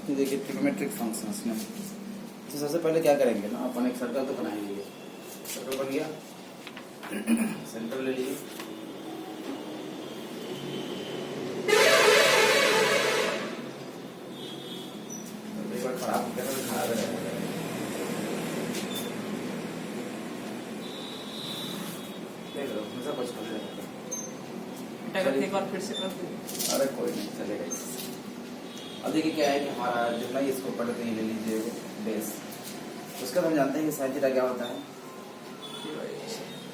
ये देखिए trigonometric functions में तो सबसे पहले क्या करेंगे ना, अपन एक सर्कल तो बनाएंगे। सर्कल बन गया, सेंटर ले लीजिए, एक बार खराब हो गया तो खराब रहेगा। देख लो हमेशा कुछ कर लेगा, एक बार फिर से कर दो। अरे कोई नहीं चलेगा इससे। अब देखिए क्या है कि हमारा जितना ही इसको पढ़ते हैं ले लीजिए बेस, उसका हम जानते हैं कि साइन थीटा क्या होता है,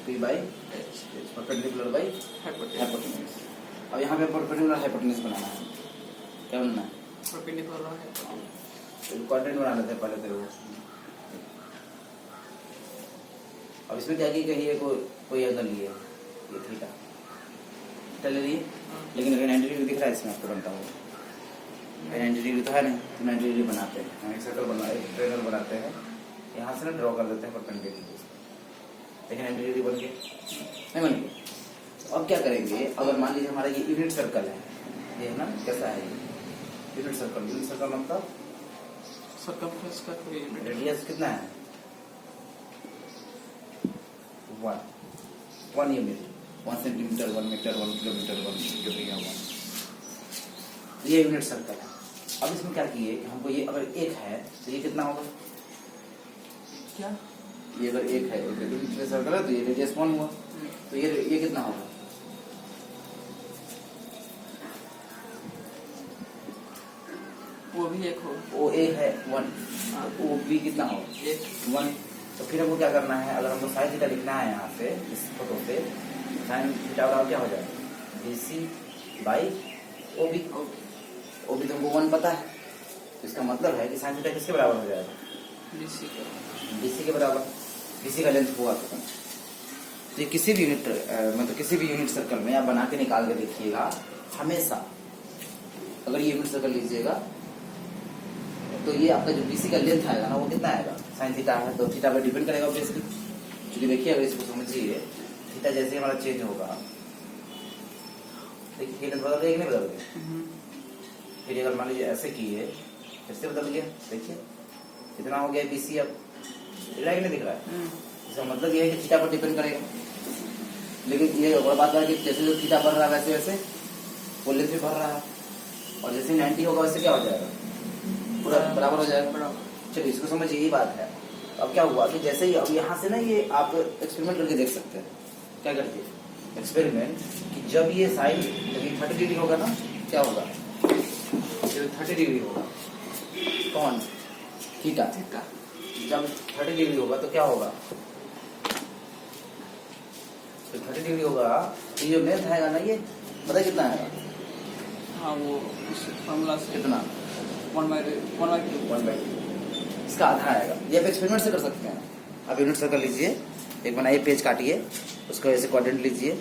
p by h, perpendicular by hypotenuse. अब यहाँ पे परपेंडिकुलर हाइपोटेन्यूज बनाना है, क्या बनना है, परपेंडिकुलर है तो क्वाड्रेंट बना लेते हैं पहले तो। अब इसमें क्या की कहिए कोई एंगल लिए, ये थीटा ले लिए, लेकिन अगर 90 डिग्री दिख रहा है इसमें आपको बनता होगा, 90 डिग्री तो है नहीं, तो 90 डिग्री बनाते हैं, हम एक सर्कल बना एक ट्रायंगल बनाते हैं, यहाँ से ना ड्रॉ कर देते हैं परपेंडिकुलर, लेकिन 90 डिग्री बन गए नहीं बन गए। तो अब क्या करेंगे, अगर मान लीजिए हमारा ये यूनिट सर्कल है, ये है ना कैसा है यूनिट सर्कल मतलब सर्कमफ्रेंस का कोई रेडियस कितना है, 1 यूनिट, 1 सेंटीमीटर, 1 मीटर, 1 किलोमीटर, 1 जो भी है 1, ये यूनिट सर्कल है। अब इसमें क्या किए कि हमको ये अगर एक है तो ये कितना होगा, क्या ये अगर एक है यूनिट सर्कल है तो ये रेडियस 1 हुआ, तो ये कितना होगा, वो भी एक होगा, वो ए है 1, तो वो बी कितना होगा एक 1। तो फिर हमको क्या करना है, अगर हमको साइन थीटा लिखना है यहाँ पे इस फोटो पे, साइन थीटा बराबर क्या हो जाएगा, BC बाई OB। OB तो हमको 1 पता है, तो इसका मतलब है कि साइन थीटा किसके बराबर हो जाएगा, BC के बराबर। BC का लेंथ हुआ तो ये किसी भी यूनिट मतलब किसी भी यूनिट सर्कल में आप बना के निकाल के देखिएगा, हमेशा अगर ये यूनिट सर्कल लीजिएगा तो ये आपका जो BC का लेंथ आएगा ना वो कितना आएगा, साइन थीटा है तो थीटा पर डिपेंड करेगा ऑब्वियसली, क्योंकि देखिए अगर इसको समझिए थीटा जैसे हमारा चेंज होगा, देखिए लेंथ बदल गया कि नहीं बदल गया, फिर अगर मान लीजिए ऐसे किए फिर से बदल गया, देखिए कितना हो गया BC, अब दिख रहा है कि नहीं दिख रहा है, इसका मतलब ये है कि थीटा पर डिपेंड करेगा। लेकिन ये और बात है कि जैसे जो थीटा बढ़ रहा है वैसे वैसे वो लेंथ भी बढ़ रहा है, और जैसे 90 होगा वैसे क्या हो जाएगा, पूरा बराबर हो जाएगा। चलिए इसको समझिए, यही बात है। अब क्या हुआ कि जैसे ही अब यहाँ से ना ये आप एक्सपेरिमेंट करके देख सकते हैं, क्या करके एक्सपेरिमेंट कि जब ये साइन जब ये 30 डिग्री होगा ना क्या होगा, जब 30 डिग्री होगा कौन थीटा, जब 30 डिग्री होगा तो क्या होगा, तो 30 डिग्री होगा तो ये जो लेंथ आएगा ना ये पता कितना आएगा, हाँ वो उस फॉर्मूला से कितना 1/2 इसका आधा आएगा। ये आप एक्सपेरिमेंट से कर सकते हैं। आप यूनिट सर्कल लीजिए, एक बनाइए, पेज काटिए, उसको ऐसे क्वाड्रेंट लीजिए,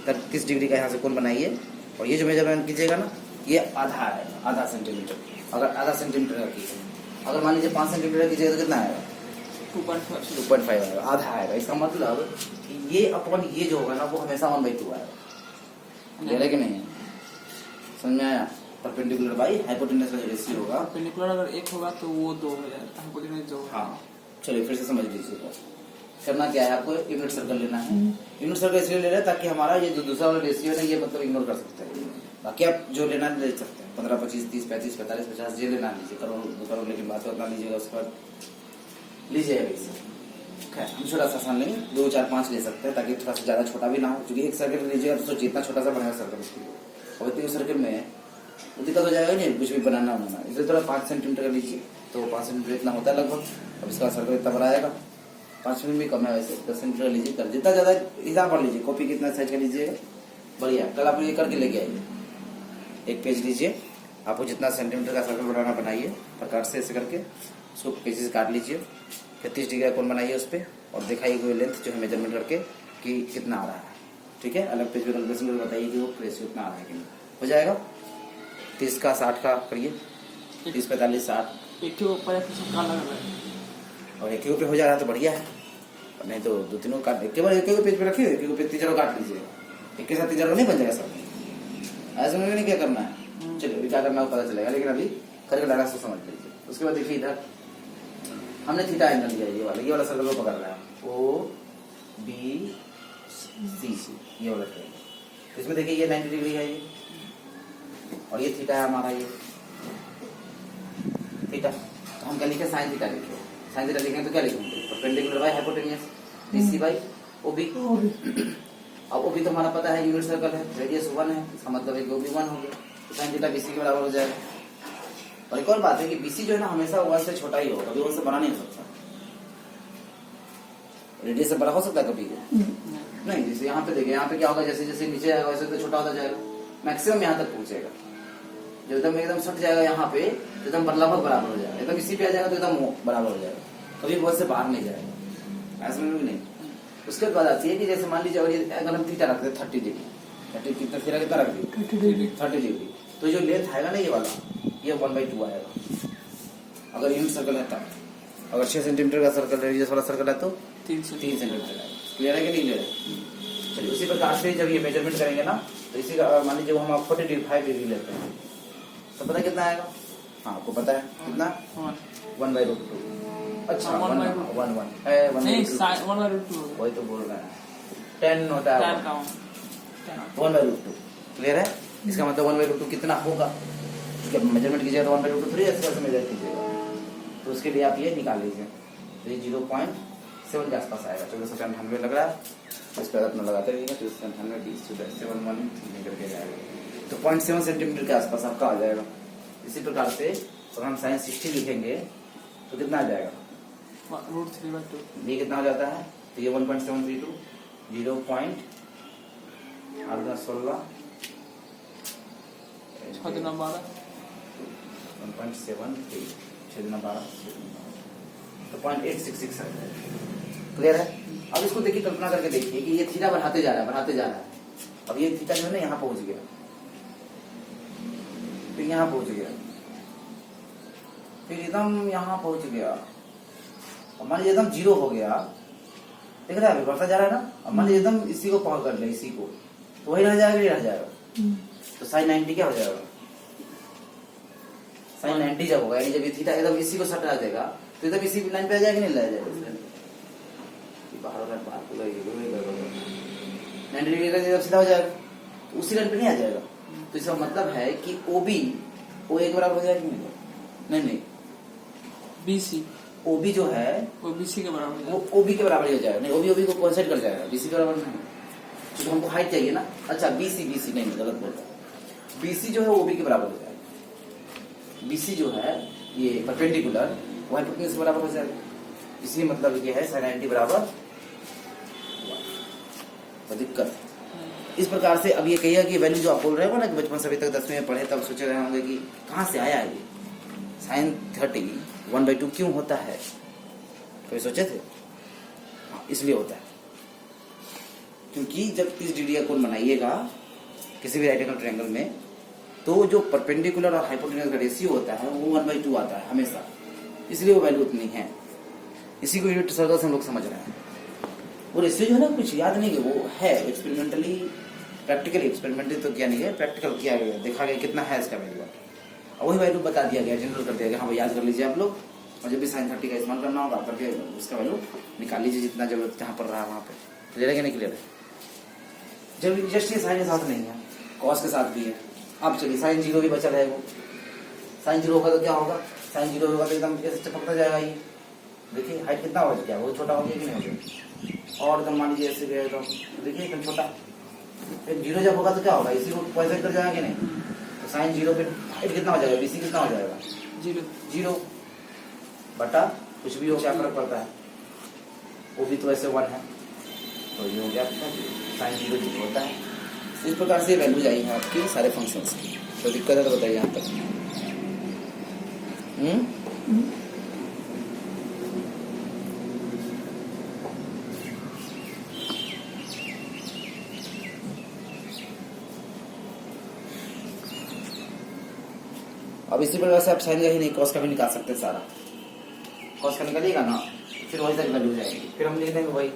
30 डिग्री का यहाँ से कोण बनाइए, और ये जो मेजरमेंट कीजिएगा ना ये आधा आएगा, आधा सेंटीमीटर। अगर आधा सेंटीमीटर का कीजिए, अगर मान लीजिए 5 सेंटीमीटर कीजिएगा तो कितना आएगा, 2.5 आएगा, आधा आएगा। इसका मतलब कि ये अपॉन ये जो होगा ना वो हमेशा 1/2 आएगा। कि नहीं समझ में आया, परपेंडिकुलर बाई हाइपोटेन्यूज का जो रेशियो होगा, परपेंडिकुलर अगर 1 होगा तो वो 2 हो जाएगा, हाइपोटेन्यूज 2। हाँ चलिए फिर से समझ लीजिएगा, करना क्या है, आपको यूनिट सर्कल लेना है। यूनिट सर्कल इसलिए ले रहे हैं ताकि हमारा ये जो दूसरा वाला रेशियो है ये मतलब इग्नोर कर सकते हैं, बाकी आप जो लेना ले सकते हैं, 15, 25, 30, 35, 45, 50 जो लेना लीजिए, करोड़ 2 करोड़ लेकिन बात उतना लीजिएगा, उसके बाद लीजिएगा इससे। हम छोटा सा आसान लेंगे, 2, 4, 5 ले सकते हैं ताकि थोड़ा सा ज्यादा छोटा भी ना हो, क्योंकि एक सर्कल लीजिएगा तो सोचिए इतना छोटा सा बनेगा सर्कल, उसके लिए और इतने सर्कल में दिक्कत हो जाएगा नहीं कुछ भी बनाना होना, इसलिए थोड़ा 5 सेंटीमीटर का लीजिए, तो 5 सेंटीमीटर इतना होता है लगभग। अब इसका सर्कल इतना बड़ा आएगा, 5 मिनट भी कम है वैसे, 10 सेंटीमीटर लीजिए, कर जितना ज्यादा हिसाब पढ़ लीजिए, कॉपी कितना साइज का लीजिएगा बढ़िया। कल आप ये करके लेके आइए, एक पेज लीजिए, आपको जितना सेंटीमीटर का सर्कल बनाना बनाइए, प्रकार से ऐसे करके उसको पेजेस काट लीजिए, 30 डिग्री का कोण बनाइए उस पर, और दिखाइए कोई लेंथ जो है मेजरमेंट करके कि कितना आ रहा है, ठीक है। अलग पेज पे कैलकुलेशन करके बताइए कि वो रेशियो कितना आ रहा है कि नहीं, हो जाएगा। 30 का 60 का करिए, 30, 45, 60 एक के ऊपर सबका अलग अलग, और एक पे हो जा रहा है तो बढ़िया है, नहीं तो 2-3 काट एक बार एक पेज पे रखिए, एक पेज 3 काट लीजिए, एक के साथ 3 नहीं बन जाएगा सब, ऐसे में नहीं क्या करना है। चलिए अभी क्या करना है पता चलेगा, लेकिन अभी करके लगा से समझ लीजिए। उसके बाद देखिए इधर हमने थीटा एंगल लिया, ये वाला सर्कल को पकड़ रहा है ओ बी सी, ये वाला ट्रायंगल। इसमें देखिए ये 90 डिग्री है ये, और ये थीटा है हमारा, ये थीटा। तो हम क्या लिखे, साइन थीटा लिखे। साइन थीटा लिखेंगे तो क्या लिखेंगे, perpendicular by hypotenuse BC by OB. अब ओबी तो हमारा पता है यूनिट सर्कल है, रेडियस 1 है, इसका मतलब है कि ओबी 1 हो गया, तो साइन थीटा बीसी के बराबर हो जाएगा। और एक और बात है कि बीसी जो है ना हमेशा 1 से छोटा ही होगा, कभी 1 से बड़ा नहीं हो सकता। रेडियस से बड़ा हो सकता है कभी नहीं। जैसे यहाँ पे देखिए, यहाँ पे क्या होगा, जैसे जैसे नीचे आएगा वैसे तो छोटा होता जाएगा, मैक्सिमम यहाँ तक पहुंचेगा। जो एकदम सट जाएगा यहाँ पे तो एकदम लगभग बराबर हो जाएगा, एकदम इसी पे आ जाएगा तो एकदम बराबर हो जाएगा, कभी 1 से बाहर नहीं जाएगा, ऐसा में भी नहीं। उसके बाद आती है कि जैसे मान लीजिए अगर हम थीटा रखते हैं 30 डिग्री, 30 कितना थीटा कितना रख दिया 30 डिग्री, तो जो लेंथ आएगा ना ये वाला, ये 1/2 आएगा अगर यूनिट सर्कल है तब। अगर 6 सेंटीमीटर का सर्कल रेडियस वाला सर्कल है तो 3 सेंटीमीटर आएगा। क्लियर है कि नहीं क्लियर है? चलिए उसी प्रकार से जब ये मेजरमेंट करेंगे ना, तो इसी का मान लीजिए हम 45 डिग्री लेते हैं तो पता कितना आएगा? हाँ आपको पता है कितना, 1/√2। अच्छा 1 वही तो बोल रहे हैं, 10 होता है 1/√2। क्लियर है? इसका मतलब 1/√2 कितना होगा, जब मेजरमेंट कीजिएगा तो 1/√2 थोड़ी ऐसे मेजर कीजिएगा, तो उसके लिए आप ये निकाल लीजिए। तो ये 0.7 के आसपास आएगा। 1498 लग रहा है, इस पर अपना लगाते रहिएगा। 1498 713 करके जाएगा, तो 0.7 सेंटीमीटर के आसपास आपका आ जाएगा। इसी प्रकार से अगर हम साइन 60 लिखेंगे तो कितना आ जाएगा, √3/2। ये कितना हो जाता है, तो ये 1.732 0.16 1.73 6×12 तो 0.866 है। क्लियर है? अब इसको देखिए, कल्पना करके देखिए कि ये थीटा बढ़ाते जा रहा है। अब ये थीटा जो है ना यहाँ पहुंच गया, फिर यहाँ पहुंच गया, फिर एकदम यहाँ पहुंच गया। अब मान लीजिए एकदम 0 हो गया, देख रहे हैं बढ़ता जा रहा है ना। अब मान लीजिए एकदम इसी को पकड़ कर ले, इसी को, तो वही रह जाएगा, ये रह जाएगा। तो साइन 90 क्या हो जाएगा, साइन 90 जब होगा, यानी जब ये थीटा एकदम इसी को सट आ जाएगा तो एकदम इसी लाइन पे आ जाएगा, नहीं रह जाएगा 90 डिग्री का सीधा हो जाएगा, तो उसी लाइन पे नहीं आ जाएगा। तो इसका मतलब है कि ओबी ओ एक बराबर हो जाएगा, नहीं बीसी ओबी जो है वो बीसी के बराबर, वो ओबी के बराबर ही हो जाएगा। नहीं, ओबी को कोइंसाइड कर जाएगा, बीसी के बराबर नहीं, क्योंकि हमको हाइट चाहिए ना। अच्छा बीसी नहीं, गलत बोल रहा हूं, बीसी जो है ओबी के बराबर हो जाएगा। बीसी जो है ये परपेंडिकुलर, वो हाइपोटेन्यूस के बराबर हो जाएगा। इसी मतलब ये है sin 90 बराबर, तो दिक्कत इस प्रकार से। अब ये कहिए कि वैल्यू जो आप बोल रहे हो ना कि बचपन से अभी तक 10वीं में पढ़े, तब सोचे रहे होंगे कि कहाँ से आया ये sin 30 1/2 क्यों होता है, कभी सोचे थे? हाँ, इसलिए होता है क्योंकि जब 30 डिग्री का कोण बनाइएगा किसी भी राइट एंगल ट्रायंगल में, तो जो परपेंडिकुलर और हाइपोटेन्यूस का रेशियो होता है वो 1/2 आता है हमेशा, इसलिए वो वैल्यू उतनी है। इसी को यूनिट सर्कल से हम लोग समझ रहे हैं। वो रेशियो जो है ना कुछ याद नहीं कि वो है एक्सपेरिमेंटली, प्रैक्टिकली, एक्सपेरिमेंटली तो क्या नहीं है, प्रैक्टिकल किया गया, देखा गया कितना है इसका वैल्यू, और वही वैल्यू बता दिया गया, जनरल कर दिया गया। हाँ भाई याद कर लीजिए आप लोग, और जब भी sin 30 का इस्तेमाल करना होगा करके उसका वैल्यू निकाल लीजिए, जितना जरूरत जहाँ पर रहा वहाँ पे। क्लियर है कि नहीं क्लियर है? जब जस्ट ये साइन के साथ नहीं है, कॉस के साथ भी है। अब चलिए sin 0 भी बचा रहेगा, sin 0 होगा तो क्या होगा, sin 0 होगा तो एकदम ऐसे चपकता जाएगा। ये देखिए हाइट कितना हो गया, वो छोटा हो गया कि नहीं हो गया, और एकदम मान लीजिए ऐसे गया तो देखिए एकदम छोटा। फिर 0 जब होगा तो क्या होगा, इसी को कोइंसाइड कर जाएगा कि नहीं, तो sin 0 पे हाइट कितना हो जाएगा, बीसी कितना हो जाएगा, 0 बटा कुछ भी हो, क्या फर्क पड़ता है, वो भी तो ऐसे 1 है, तो ये हो गया sin 0 होता है। इस प्रकार से वैल्यूज आई है आपकी सारे फंक्शंस की। तो दिक्कत है तो बताइए यहाँ तक। अब इसी प्रकार से आप साइन का ही नहीं कॉस का भी निकाल सकते हैं। सारा कॉस का निकलेगा ना, फिर वही तक वैल्यू जाएगी, फिर हम लिख देंगे वही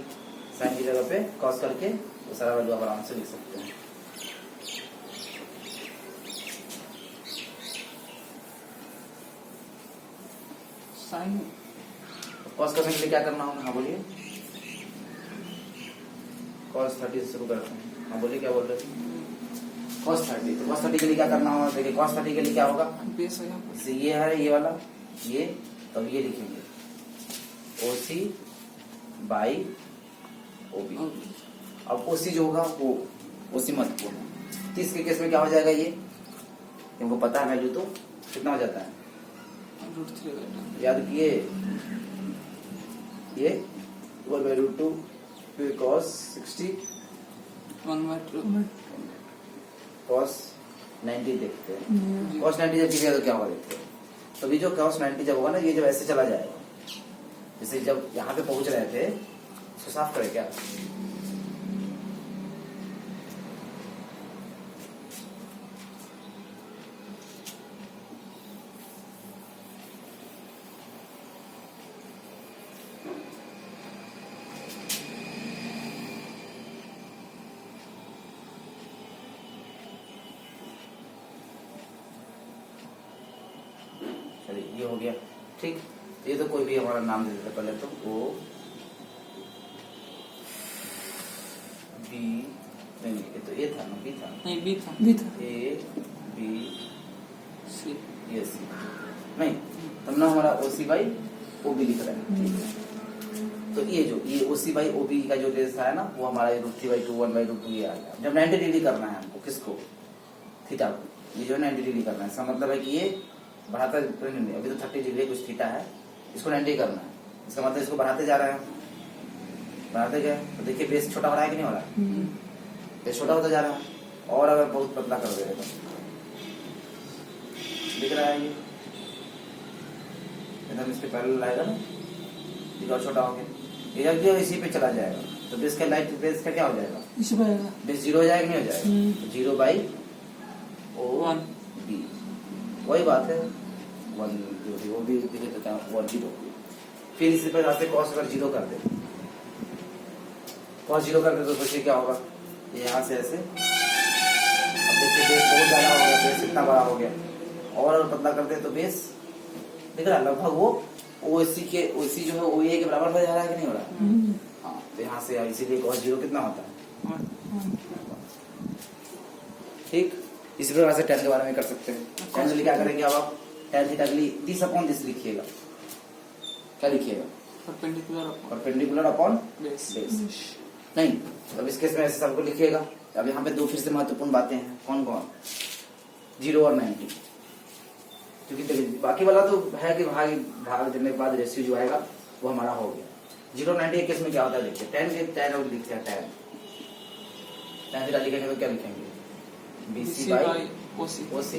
साइन की जगह पे कॉस करके, तो सारा वैल्यू आप आराम से लिख सकते हैं। साइन कॉस करने के लिए क्या करना होगा? हाँ बोलिए। कॉस 30 से शुरू करते हैं। हाँ बोलिए, क्या बोल रहे थे? cos 30, तो cos 30 के लिए क्या करना होगा? देखिए cos 30 के लिए क्या होगा? बेस है यहाँ जैसे ये है, ये वाला, ये, तब ये लिखेंगे OC बाई OB। पर। अब OC जो होगा वो OC महत्वपूर्ण है। 30 के केस में क्या हो जाएगा? ये तुमको पता है वैल्यू, तो कितना हो जाता है? √3 याद किए, ये 1/√2 फिर cos 60 1/2 cos 90 देखते हैं। cos 90 जब दिखेगा तो क्या होगा देखते हैं। तो ये जो cos 90 जब होगा ना, ये जब ऐसे चला जाएगा, जैसे जब यहाँ पे पहुंच रहे थे, इसको साफ करें क्या? चलिए, ये हो गया ठीक। ये तो कोई भी हमारा नाम दे देते पहले, तो O B, नहीं ये तो A था ना, B था, नहीं बी था A B सी ये C, नहीं तब ना हमारा OC बाई OB लिख रहा है। तो ये OC बाई OB का जो रेस है ना, वो हमारा √3/2 1/√2 ये आ गया। जब 90 डिग्री करना है हमको, किसको? थीटा को। ये जो 90 डिग्री करना है, इसका मतलब है कि ये बढ़ाता, अभी तो 30 डिग्री कुछ थीटा है, इसको 90 करना है। इसका मतलब इसको बढ़ाते जा रहे हैं, बढ़ाते गए तो देखिए बेस छोटा हो रहा है कि नहीं हो रहा है? बेस छोटा होता जा रहा है। और अगर बहुत पतला कर दे रहे तो दिख रहा है, ये एकदम इसके पैरेलल आएगा ना, ये और छोटा हो गया, ये जो इसी पे चला जाएगा, तो बेस का लाइट बेस का क्या हो जाएगा? इसी पे आएगा बेस 0 हो जाएगा, नहीं हो जाएगा? 0/OB, वही बात है। 1 जो भी वो भी लिख देते हैं 1 0। फिर इसी पर आते cos अगर 0 कर दे, cos 0 कर दे तो सोचिए क्या होगा? ये यहाँ से ऐसे, अब देखिए बेस बहुत ज्यादा हो गया, बेस इतना बड़ा हो गया, और अगर पतला कर दे तो बेस दिख रहा है लगभग वो OC जो है OA के बराबर हो जा रहा है कि नहीं हो रहा है? हाँ, तो यहाँ से इसीलिए cos 0 कितना होता है? ठीक। इसी प्रकार से tan के बारे में कर सकते हैं। tan के लिए क्या करेंगे? अब आप tan थीटा के लिए 30/10 लिखिएगा। क्या लिखिएगा? Perpendicular upon base base. नहीं, अब इस केस में ऐसे सबको लिखिएगा। अब यहाँ पे दो फिर से महत्वपूर्ण बातें हैं। कौन कौन? 0 और 90। क्योंकि देखिए बाकी वाला तो है कि भाग देने के बाद रेशियो जो आएगा वो हमारा हो गया। 0 90 के केस में क्या होता है देखिए, tan और लिखते हैं tan थीटा लिखेंगे तो क्या लिखेंगे? BC by OC।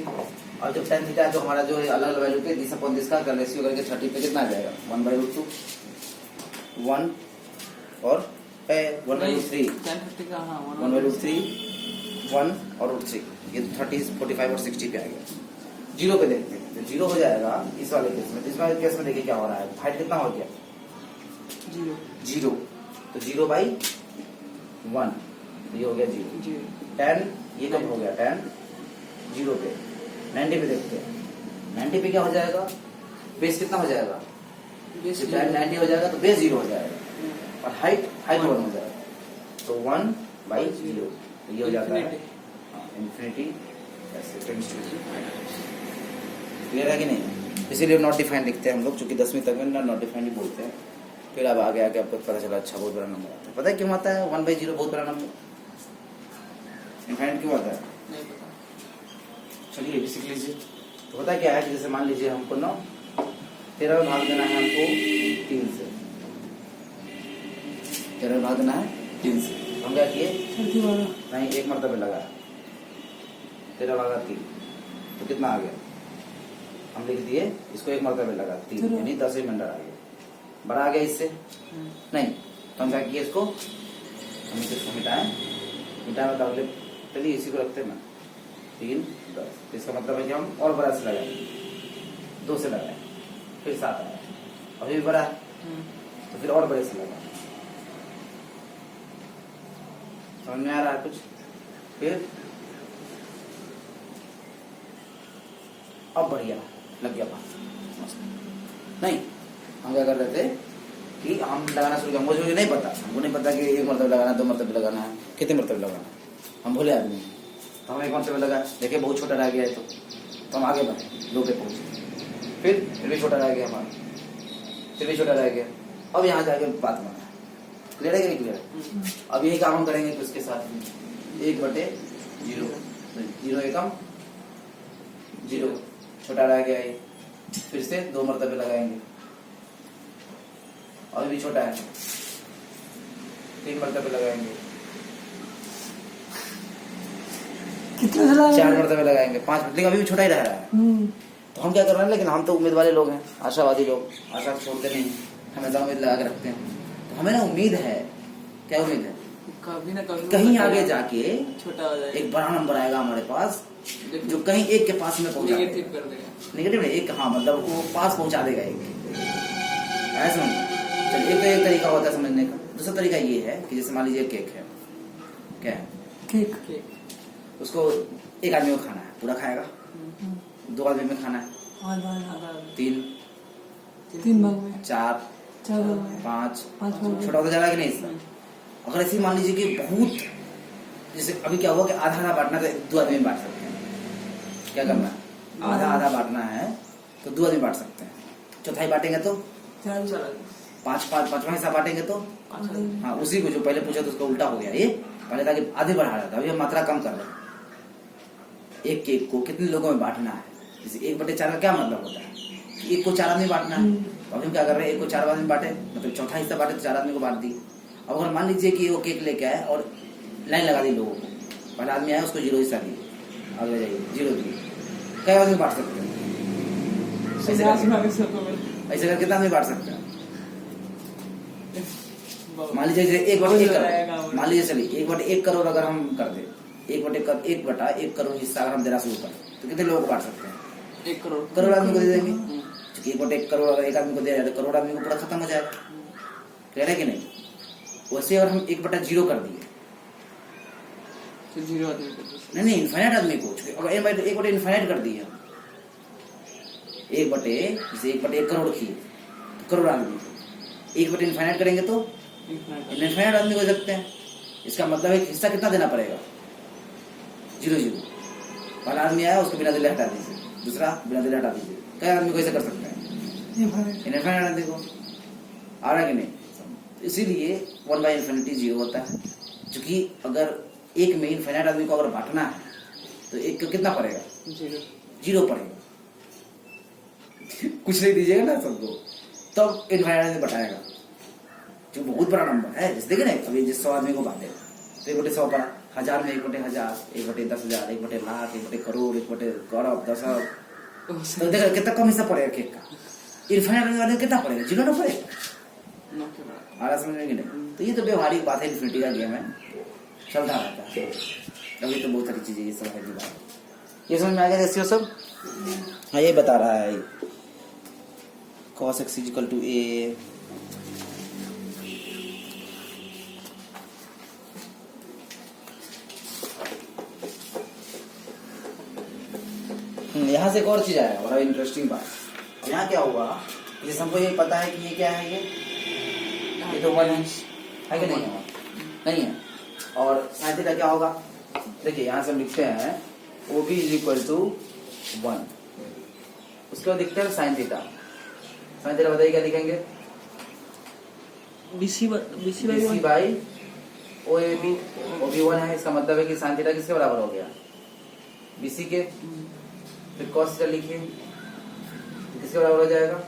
और जब tan थीटा तो हमारा जो अलग अलग वैल्यू पे 30/10 का रेशियो करके 30 पे कितना आ जाएगा? 1/√2 1 और 1/√3 1/√3 1 और √3, ये 30 45 और 60 पे आ गया। 0 पे देखते हैं तो 0 हो जाएगा इस वाले केस में। इस वाले केस में देखिए क्या हो रहा है, हाइट कितना हो गया? 0। तो 0/1, ये हो गया 0। tan ये कब हो गया? tan 0 पे। 90 पे देखते हैं, 90 पे क्या हो जाएगा? बेस कितना हो जाएगा? tan 90 हो जाएगा तो बेस 0 हो जाएगा, और हाइट 1 हो जाएगा, तो 1/0, तो ये हो जाता है इंफिनिटी। क्लियर है कि नहीं? इसीलिए नॉट डिफाइंड लिखते हैं हम लोग, चूंकि 10वीं तक में नॉट डिफाइंड ही बोलते हैं। फिर अब आगे आगे आपको पता चला अच्छा बहुत बड़ा नंबर आता है। पता है क्यों आता है 1/0 बहुत बड़ा नंबर? इनफाइनाइट क्यों आता है? नहीं पता। चलिए भी सीख लीजिए। तो पता क्या है कि जैसे मान लीजिए हमको 13 में भाग देना है हमको 3 से, 13 में भाग देना है 3 से। हम क्या किए? नहीं, एक मरतबे लगाया 13/3, तो कितना आ गया? हम लिख दिए इसको एक मरतबे लगा 3, यानी 10 रिमाइंडर आ गया। बड़ा आ गया इससे? नहीं, तो हम क्या किए इसको? हम इसको मिटाएं तो अगले, चलिए इसी को रखते हैं ना 3 10। इसका मतलब है कि हम और बड़ा से लगाए, 2 से लगाए, फिर 7 आया, अभी भी बड़ा है तो फिर और बड़े से लगाए। समझ में आ रहा है कुछ? फिर अब बढ़िया लग गया बात। नहीं, हम क्या कर रहे थे कि हम लगाना शुरू किया, मुझे नहीं पता, हमको नहीं पता कि 1 मरतबा लगाना है, 2 मरतबा लगाना है, कितने मरतबे लगाना है, हम भोले आदमी हैं। तो हम 1 मरतबा लगा, देखिए बहुत छोटा रह गया है, तो हम आगे बढ़े, 2 पे पहुंचे, फिर भी छोटा रह गया हमारा, फिर भी छोटा रह गया। अब यहाँ जाके बात बना, क्लियर है कि नहीं क्लियर? अब यही काम हम करेंगे कि उसके साथ में 1/0, 0 एकम 0, छोटा रह गया ये, फिर से 2 मरतबे लगाएंगे, और भी छोटा है, 3 मरतबे लगाएंगे, कितने साल 4 मरतबे लगाएंगे, 5, लेकिन अभी भी छोटा ही रह रहा है। तो हम क्या कर रहे हैं, लेकिन हम तो उम्मीद वाले लोग हैं, आशावादी लोग, आशा छोड़ते नहीं, हमेशा उम्मीद लगा के रखते हैं। तो हमें ना उम्मीद है, क्या उम्मीद है, कभी ना कभी कहीं आगे जाके छोटा हो जाएगा, एक बड़ा नंबर आएगा हमारे पास, जो कहीं 1 के पास में पहुंचा नेगेटिव देगा। कर देगा। नेगेटिव नहीं, 1, हाँ मतलब वो पास पहुंचा देगा 1, ऐसा समझ। चलिए, एक तो एक तरीका होता है समझने का। दूसरा तरीका ये है कि जैसे मान लीजिए केक है, क्या है, केक केक उसको एक आदमी को खाना है, पूरा खाएगा, 2 आदमी में खाना है, आधा 3, 3 भाग में, 4, 4 भाग में, 5, 5 भाग में। छोटा होता जा रहा है कि नहीं इसका? अगर ऐसे मान लीजिए कि बहुत, जैसे अभी क्या हुआ कि आधा आधा बांटना तो 2 आदमी बांट सकते हैं, क्या करना है, आधा आधा बांटना है तो 2 आदमी बांट सकते हैं, चौथाई बांटेंगे तो 4 पांचवा हिस्सा बांटेंगे तो, हाँ उसी को जो पहले पूछा तो उसका उल्टा हो गया, ये पहले था कि आधे बढ़ा रहा था, अभी हम मात्रा कम कर रहे हैं। एक केक को कितने लोगों में बांटना है, जैसे 1/4 का क्या मतलब होता है कि 1 को 4 आदमी बांटना है, तो अभी हम क्या कर रहे हैं, 1 को 4 आदमी बांटे, मतलब चौथा हिस्सा बांटे तो 4 आदमी को बांट दी। अब अगर मान लीजिए कि वो केक लेके आए और लाइन लगा दी लोगों को, पहला आदमी आया उसको 0 हिस्सा दिए, आगे जाइए 0 दिए, कई आदमी बांट सकते हैं, ऐसे करके कितना आदमी बांट सकते हैं? मान लीजिए 1/1 करोड़, मान लीजिए चलिए 1/1 करोड़ अगर हम कर दे, 1/1 करोड़ हिस्सा अगर हम देना शुरू करें तो कितने लोगों को बांट सकते हैं? 1 करोड़ करोड़ आदमी को दे देंगे। 1/1 करोड़ अगर एक आदमी को दे रहे हैं तो करोड़ आदमी को पूरा खत्म हो जाएगा, कह रहे कि नहीं? वैसे अगर हम 1/0 कर दिए, तो 0 आदमी को नहीं इन्फाइनाइट आदमी को, अगर 1/1 इन्फाइनाइट कर दिए, 1/1 करोड़ किए तो करोड़ आदमी को 1 इन्फाइनाइट करेंगे तो इन्फाइनाइट आदमी हो सकते हैं। इसका मतलब है हिस्सा कितना देना पड़ेगा? 0 पहला आदमी आया उसको बिना दिले हटा दीजिए, दूसरा बिना दिले हटा दीजिए, कई आदमी को ऐसे कर सकते हैं इन्फाइनाइट आदमी को, आ रहा है कि नहीं? इसीलिए 1/∞ 0 होता है, क्योंकि अगर 1 में इन्फाइनाइट आदमी को अगर बांटना है तो 1 को कितना पड़ेगा? 0 पड़ेगा। कुछ नहीं दीजिएगा ना सबको, तब इन्फाइनाइट आदमी बटाएगा, जो बहुत बड़ा नंबर है। जैसे देखे ना, अभी जिस 100 आदमी को बांटे तो 1/100 पड़ा, 1000 में 1/1000, 1/10,000, 1/लाख, 1/करोड़, 1/करोड़ 10 अरब, तो देखो कितना कम हिस्सा पड़ेगा केक का। इन्फाइनाइट आदमी कितना पड़ेगा? 0 ना पड़ेगा। आरा समझ में कि नहीं? तो ये तो व्यवहारिक बात है, इन्फिनिटी का गेम है, चलता रहता है। अभी तो बहुत सारी चीजें ये सब है जी बात, ये समझ में आ गया जैसे सब। हाँ ये बता रहा है cos x = a, यहाँ से एक और चीज आया, बड़ा इंटरेस्टिंग बात। यहाँ क्या हुआ, जैसे हमको ये पता है कि ये क्या है, ये तो 1 है कि नहीं है? नहीं है। और sin थीटा क्या होगा? देखिए यहाँ से हम लिखते हैं OB = 1, उसके बाद लिखते हैं sin थीटा। sin थीटा बताइए क्या लिखेंगे? BC by OAB, OB 1 है, इसका मतलब है कि sin थीटा किसके बराबर हो गया? BC के। फिर cos थीटा लिखिए, किसके बराबर हो जाएगा?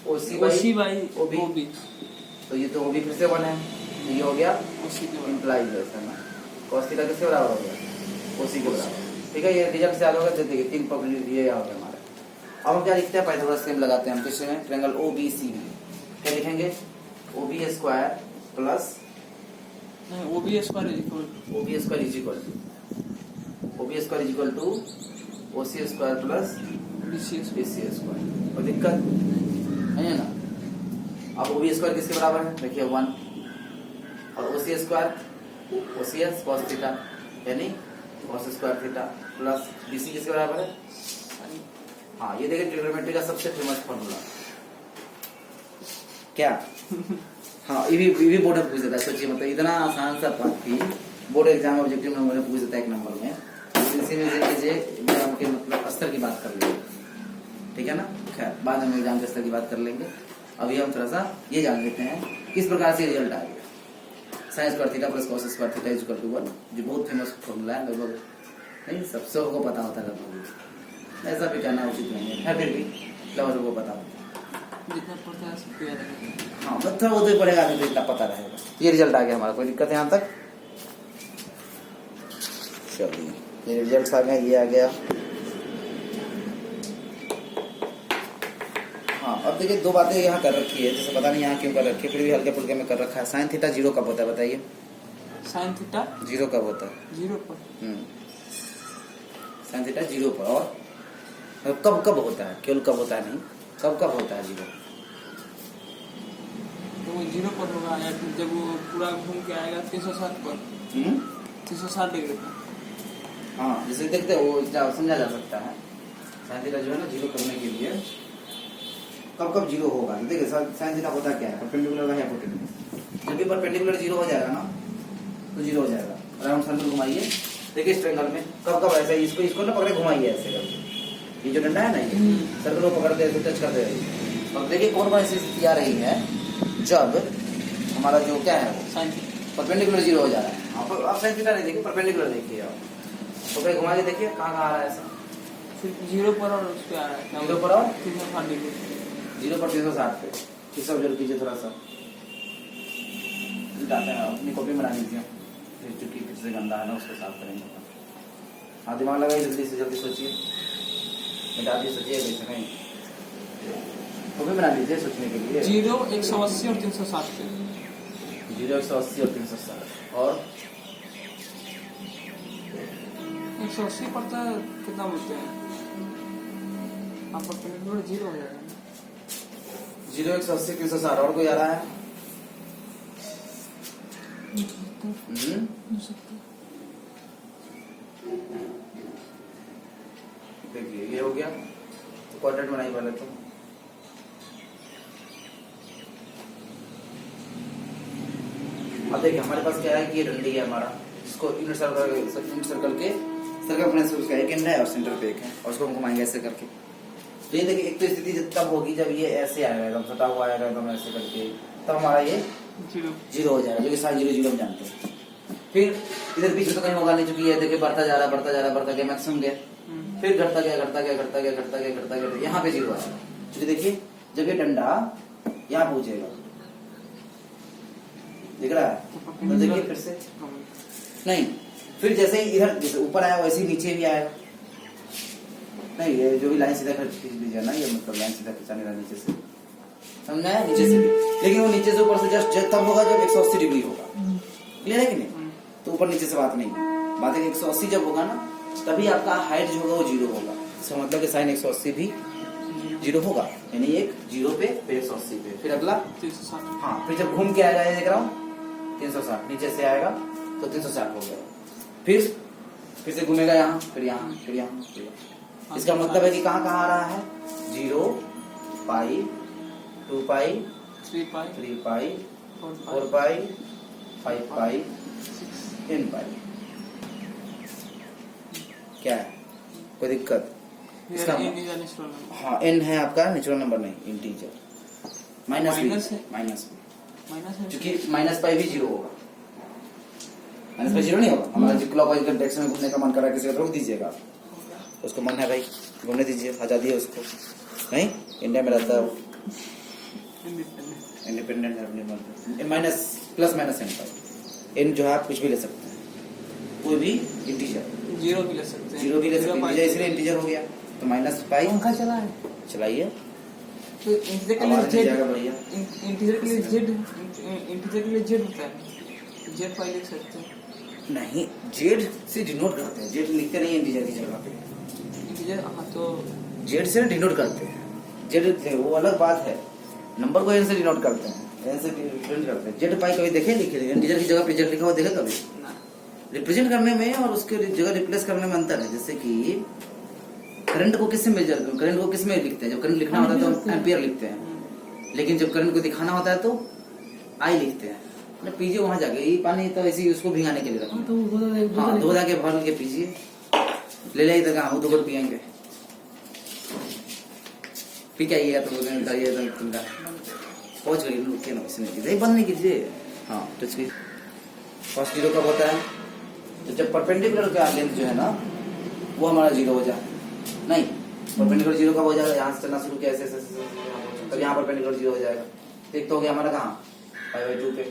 OC by OB। तो ये तो OB फिर से 1 है, तो ये हो गया इम्प्लाइज है ना। cos थीटा किसके बराबर हो गया? OC के बराबर। ठीक है, ये रिजल्ट से याद होगा, देखिए 3 प्रोबेबिलिटी ये याद है हमारे। अब हम क्या लिखते हैं, पाइथागोरस थ्योरम लगाते हैं हम किससे में, ट्रायंगल OBCB। क्या लिखेंगे? OB² plus OB² OC² plus BC²। कोई दिक्कत नहीं है ना? अब OB² किसके बराबर है? देखिए 1, और OCS cos थीटा यानी cos² थीटा प्लस BC किसके बराबर है? हाँ ये देखिए ट्रिग्नोमेट्री का सबसे फेमस फॉर्मूला, क्या? हाँ, ये भी बोर्ड में पूछ देता है। सोचिए, मतलब इतना आसान सा बात थी, बोर्ड एग्जाम ऑब्जेक्टिव नंबर में पूछ देता है 1 नंबर में। इसी में देख लीजिए एग्जाम के मतलब स्तर की बात कर लेंगे, ठीक है ना। खैर, बाद में हम एग्जाम के स्तर की बात कर लेंगे। अभी हम थोड़ा सा ये जान लेते हैं किस प्रकार से रिजल्ट आ गया। Sine square theta plus cos square theta equal to 1, जो बहुत फेमस फॉर्मूला है, लगभग नहीं सबको पता होता है लगभग, ऐसा भी कहना उचित नहीं है, फिर भी लगभग सबको पता होता है। जितना पढ़ता है सबको याद रखेगा। हाँ, मतलब वो तो पड़ेगा, तो इतना पता रहेगा। ये रिजल्ट आ गया हमारा, कोई दिक्कत है यहाँ तक? चलिए, ये रिजल्ट आ गया, ये आ गया। हाँ, अब देखिए 2 बातें यहाँ कर रखी है, जैसे पता नहीं यहाँ क्यों कर रखी है, फिर भी हल्के फुल्के में कर रखा है। साइन थीटा 0 कब होता है बताइए? साइन थीटा 0 कब होता है? 0 पर। साइन थीटा 0 पर। और कब होता है, केवल कब होता है नहीं, कब होता है 0? तो वो 0 पर होगा, या फिर जब वो पूरा घूम के आएगा 360 पर, 360 डिग्री पर। हाँ, जैसे देखते हैं वो समझा जा सकता है। साइन थीटा जो है ना 0 करने के लिए कब 0 होगा। देखिए साइन थीटा होता क्या है, परपेंडिकुलर का हाइपोटेन्यूज। जब भी परपेंडिकुलर 0 हो जाएगा ना तो 0 हो जाएगा। राउंड सर्कल घुमाइए, देखिए इस ट्रायंगल में कब ऐसे इसको ना पकड़े घुमाइए ऐसे करके। ये जो डंडा है ना, ये सर्कल को पकड़ते हैं, टच करते रहिए। और देखिए कौन सी स्थिति आ रही है जब हमारा जो क्या है साइन परपेंडिकुलर 0 हो जा रहा है। आप साइन थीटा नहीं देखिए, परपेंडिकुलर देखिए आप, तो फिर घुमा के देखिए कहाँ आ रहा है ऐसा। सिर्फ 0 पर और उस पे आ रहा है 0 पर और 360 डिग्री। 0 पर 360 पे। ये सब जरूर कीजिए थोड़ा सा, अपनी कॉपी बना लीजिए, चूंकि किसी से गंदा है ना उसको साफ करेंगे। हाँ, दिमाग लगाइए, जल्दी से जल्दी सोचिए, मिटा दिए सोचिए, वैसे नहीं कॉपी बना लीजिए सोचने के लिए। 0 180 और 360 पे। 0 180 और 360 और 180 पड़ता है, कितना बोलते हैं आप? परपेंडिकुलर 0 हो जाएगा। 0 180 360 और कोई आ रहा है? देखिए ये हो गया, तो क्वाड्रेंट बनाइए पहले तो। अब देखिए हमारे पास क्या है कि ये डंडी है हमारा, इसको इनर सर्कल के सर्कल अपने से उसका एक एंड है और सेंटर पे एक है, और उसको हम घुमाएंगे ऐसे करके। तो ये देखिए एक तो स्थिति तब होगी जब ये ऐसे आएगा, एकदम सटा हुआ आएगा एकदम ऐसे करके, तब हमारा ये 0 हो जाएगा, जो कि साइन 0 0 हम जानते हैं। फिर इधर पीछे तो कहीं होगा नहीं, चूंकि ये देखिए बढ़ता जा रहा है मैक्सिमम गया, फिर घटता गया, यहाँ पे 0 आएगा। क्योंकि देखिए जब ये डंडा यहाँ पहुंचेगा, दिख रहा है, तो देखिए फिर से नहीं, फिर जैसे ही इधर जैसे ऊपर आया वैसे ही नीचे भी आएगा। नहीं, ये जो भी लाइन सीधा खींच दीजिए ना, ये मतलब लाइन सीधा खिंचाने का नीचे से, समझा है? नीचे से भी, लेकिन वो नीचे से ऊपर से जस्ट तब होगा जब 180 डिग्री होगा। क्लियर है कि नहीं? तो ऊपर नीचे से बात नहीं, बात है 180 जब होगा ना तभी आपका हाइट जो होगा वो 0 होगा। इसका मतलब कि साइन 180 भी 0 होगा, यानी एक 0 पे फिर 180 पे, फिर अगला 360। हाँ, फिर जब घूम के आएगा, ये देख रहा हूँ 360 नीचे से आएगा तो 360 हो गया। फिर से घूमेगा यहाँ, फिर यहाँ, फिर यहाँ, फिर यहाँ। इसका मतलब है कि कहाँ आ रहा है? 0 पाई 2 पाई 3 पाई 4 पाई 5 पाई 10 पाई। क्या है, कोई दिक्कत? इसका हाँ, n है आपका नेचुरल नंबर नहीं, इंटीजर। माइनस क्योंकि माइनस पाई भी 0 होगा, माइनस पाई 0 नहीं होगा। हमारा जो क्लॉकवाइज डायरेक्शन में घूमने का मन कर रहा है, किसी का रोक दीजिएगा, उसको मन है भाई घूमने दीजिए, आजादी है उसको। नहीं, इंडिया में रहता है वो, इंडिपेंडेंट है अपने मन पे। माइनस प्लस माइनस n पाई, n जो है आप कुछ भी ले सकते हैं, कोई भी इंटीजर, 0 भी ले सकते हैं, 0 भी ले सकते हैं, इसलिए इंटीजर हो गया। तो माइनस पाई पंखा चला है, चलाइए, तो इंटीजर के लिए z, इंटीजर के लिए z, इंटीजर के लिए z होता है, z पाई लिख सकते हैं। नहीं, जेड से डिनोट करते हैं, जेड लिखते नहीं इंटीजर की जगह पे, इंटीजर। हाँ, तो जेड से डिनोट करते हैं, जेड वो अलग बात है, नंबर को एन से डिनोट करते हैं, एन से डिनोट करते हैं। जेड पाई कभी देखे लिखे इंटीजर की जगह पे जेड लिखा हुआ देखे कभी? रिप्रेजेंट करने में और उसके जगह रिप्लेस करने में अंतर है। जैसे कि करंट को किससे मेजर, करंट को किस में लिखते हैं? जब करंट लिखना होता है तो एम्पियर लिखते हैं, लेकिन जब करंट को दिखाना होता है तो आई लिखते हैं। पीजिए वहां जाके, ये पानी तो ऐसे ही उसको भिगाने के लिए रखना। तो हाँ, धो धा के भर के पीजिए, ले ले इधर कहाँ तो पियेंगे, पी के आइएगा तो पहुंच गई रुकिए ना, इसमें बंद नहीं कीजिए। हाँ टच की कॉस जीरो कब होता है? तो जब परपेंडिकुलर का लेंथ जो है ना वो हमारा जीरो हो जाए। नहीं, परपेंडिकुलर जीरो कब हो जाएगा? यहाँ से चलना शुरू किया ऐसे तब यहाँ परपेंडिकुलर जीरो हो जाएगा। एक तो हो गया हमारा कहाँ π/2 पे,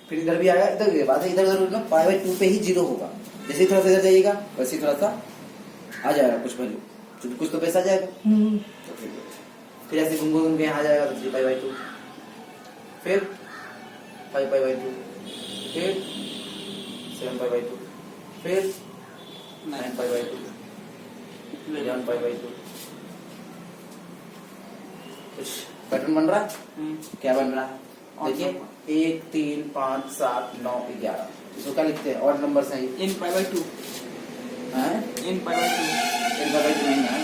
फिर इधर भी आएगा, इधर भी बात है, इधर उधर π/2 पे ही जीरो होगा। जैसे ही थोड़ा सा इधर जाइएगा वैसे ही थोड़ा सा आ जाएगा कुछ वैल्यू, क्योंकि कुछ तो पैसा आ जाएगा। तो फिर ऐसे घूम के यहाँ आ जाएगा तो 3π/2, फिर 5π/2, फिर 7π/2, फिर 9π/2, 11π/2। कुछ पैटर्न बन रहा है? क्या बन रहा है? देखिए 1 3 5 7 9 11, इसको क्या लिखते हैं? ऑड नंबर है in π/2 हैं? in π/2 n/2 नहीं है,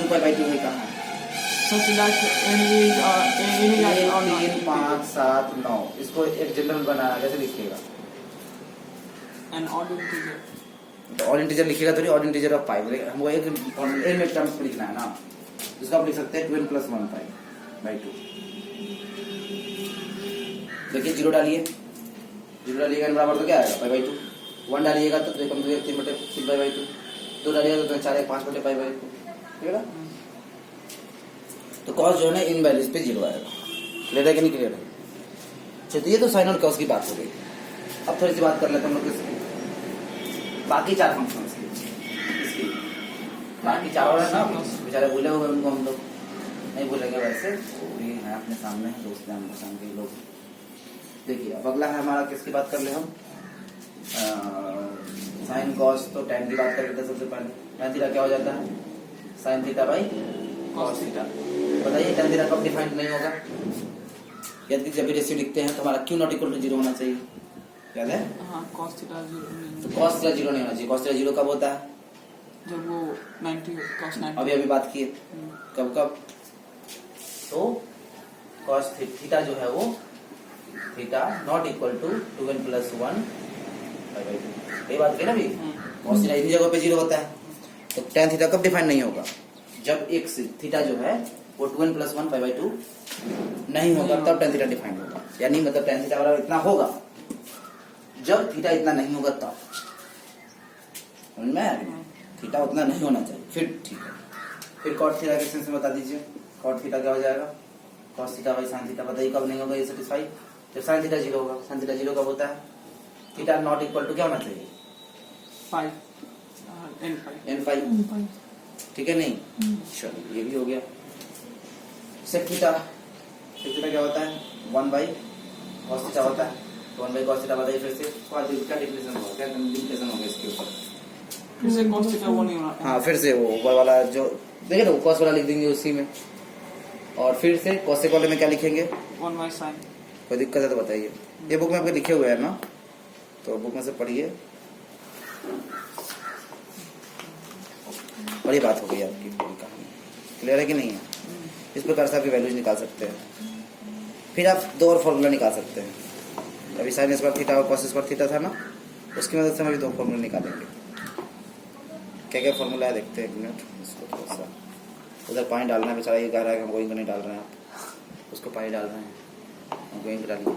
2π/2 है कहाँ? such that n is odd 3 5 7 9, इसको एक जनरल बनाना कैसे लिखिएगा? an odd integer तो ऑड इंटीजर लिखिएगा तो ऑड इंटीजर ऑफ पाई, हमको एक n में टर्म्स लिखना है ना, इसको आप लिख सकते हैं 2n + 1π/2। देखिए जीरो डालिए, जीरो डालिएगा n बराबर तो क्या आएगा π/2, 1 डालिएगा तो 2 × 2 = 3/2, 2 डालिएगा तो 4 × 5/2, ठीक है ना? तो कॉस जो है ना इन वैल्यूज पे जीरो आएगा। क्लियर है कि नहीं क्लियर है? चलिए ये तो साइन और कॉस की बात हो गई। अब थोड़ी सी बात कर लेते हैं हम लोग इसकी बाकी 4 फंक्शन इसकी बाकी 4 और है ना, बेचारे भूले हुए उनको हम लोग नहीं भूलेंगे, वैसे वो भी है अपने सामने दोस्त हैं, हम सामने के लोग। देखिए अब अगला है हमारा, किसकी बात कर ले हम? साइन कॉस, तो tan की बात कर लेते हैं सबसे पहले। tan थीटा क्या हो जाता है? sin θ/cos θ। बताइए tan थीटा कब डिफाइंड नहीं होगा? यदि जब भी रेशियो लिखते हैं तो हमारा क्यों नॉट इक्वल टू 0 होना चाहिए? याद है? हाँ cos θ 0 तो cos θ 0 नहीं होना चाहिए। cos θ 0 कब होता है? जब वो 90 cos 90 अभी बात किए कब कब? तो cos थीटा जो है वो theta naught equal to 2n + 1/2, ये बात की ना अभी। cos थीटा इतनी जगह पे 0 होता है, तो tan थीटा कब डिफाइन नहीं होगा? जब एक थीटा जो है वो 2n + 1/2 नहीं होगा, तब tan थीटा डिफाइन होगा। यानी मतलब tan थीटा वाला इतना होगा, जब थीटा इतना नहीं होगा तब। समझ में आया? थीटा उतना नहीं होना चाहिए, फिर ठीक है। फिर cot थीटा के सेंस में बता दीजिए, cot थीटा क्या हो जाएगा? cos theta by sin theta. बताइए कब नहीं होगा ये सेटिस्फाई? जब sin थीटा 0 होगा। sin थीटा 0 कब होता है? थीटा नॉट इक्वल टू क्या होना चाहिए? पाई n5, ठीक है नहीं? चलो ये भी हो गया। sec थीटा, sec थीटा क्या होता है? 1/cos थीटा होता है, तो 1/cos थीटा। बताइए फिर से क्या डिफिनेशन होगा, क्या लिमिटेशन होगा इसके ऊपर? फिर से cos θ वो नहीं होना। हाँ फिर से वो ऊपर वाला जो देखिए ना, cos वाला लिख देंगे उसी में, और फिर से cosec वाले में क्या लिखेंगे? 1/sin। कोई दिक्कत है तो बताइए। ये बुक में आपके लिखे हुए हैं ना, तो बुक में से पढ़िए। बड़ी बात हो गई आपकी पूरी कहानी। क्लियर है कि नहीं है? इस प्रकार से आपकी वैल्यूज निकाल सकते हैं। फिर आप 2 और फॉर्मूला निकाल सकते हैं। अभी sin स्क्वायर थीटा और cos स्क्वायर थीटा था ना, उसकी मदद से हम अभी 2 फॉर्मूला निकालेंगे। क्या क्या फॉर्मूला है देखते हैं, एक मिनट। इसको थोड़ा सा उधर पानी डालना है, बेचारा ये कह रहा है कि हमको इनको नहीं डाल रहे हैं, आप उसको पानी डाल रहे हैं, हमको इनको डालिए।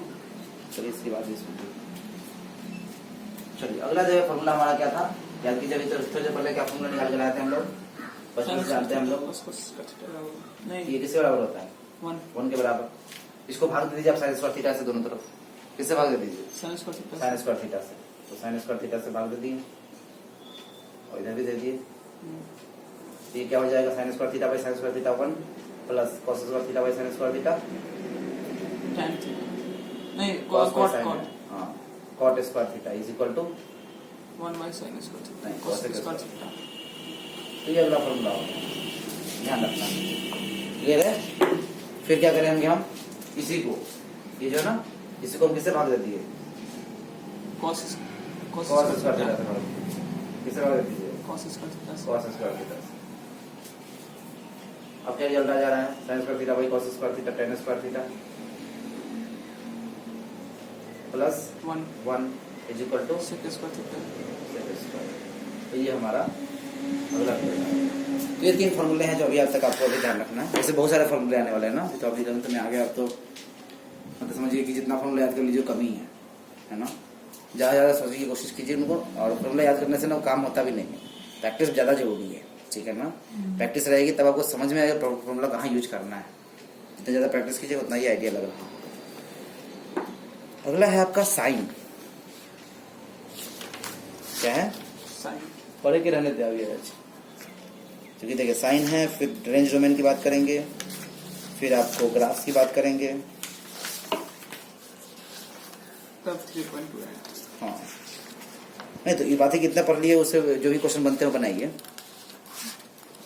चलिए इसकी बात इसमें। चलिए अगला जो है फॉर्मूला हमारा क्या था, याद कीजिए। अभी थोड़ी देर पहले क्या फॉर्मूला निकाल के लाए थे हम लोग? बचपन से जानते हैं हम लोग। नहीं ये किसके बराबर होता है? 1 के बराबर। इसको भाग दे दीजिए आप sin स्क्वायर थीटा से दोनों तरफ। किससे भाग दे दीजिए? sin square theta sin square theta से। तो sin स्क्वायर थीटा से भाग दे दिए, और इधर भी दे दिए। ये क्या हो जाएगा? sin square theta by sin square theta 1 plus cos square theta by sin square theta tan थीटा नहीं cos cot sin। cot हाँ, cot square theta is equal to 1/sin square theta नहीं, cos cosec square square. Theta. तो ये अगला formula होगा, ध्यान रखना। क्लियर है? फिर क्या करेंगे हम? इसी को, ये जो है ना, इसी को हम किससे भाग देती है? cos cos स्क्वायर थीटा से भाग किससे भाग देती है? cos स्क्वायर थीटा से। cos स्क्वायर थीटा से। अब क्या रिजल्ट आ जा रहा है, sine square theta by cos square theta tan square theta plus 1 is equal to sec square theta. तो ये हमारा अगला फॉर्मूला है। तो ये 3 फॉर्मूले हैं जो अभी अब तक आपको अभी ध्यान रखना है। वैसे बहुत सारे फॉर्मूले आने वाले हैं ना, तो अभी अंत में आ गया। अब तो मतलब समझिए कि जितना फॉर्मूला याद कर लीजिए कमी है ना। ज़्यादा सोचने की कोशिश कीजिए उनको, और फॉर्मूला याद करने से ना काम होता भी नहीं है। प्रैक्टिस ज़्यादा जरूरी है, ठीक है ना। प्रैक्टिस रहेगी तब आपको समझ में आएगा फॉर्मूला कहाँ यूज करना है। जितना ज़्यादा प्रैक्टिस कीजिए उतना ही आइडिया लग रहा है। अगला है आपका साइन। क्या है? साइन। पढ़े के रहने दे अभी आज, क्योंकि देखिए साइन है, फिर रेंज डोमेन की बात करेंगे, फिर आपको ग्राफ की बात करेंगे। तब 3.2 है। हाँ नहीं तो ये बातें कितना पढ़ लिए, उससे जो भी क्वेश्चन बनते हो बनाइए।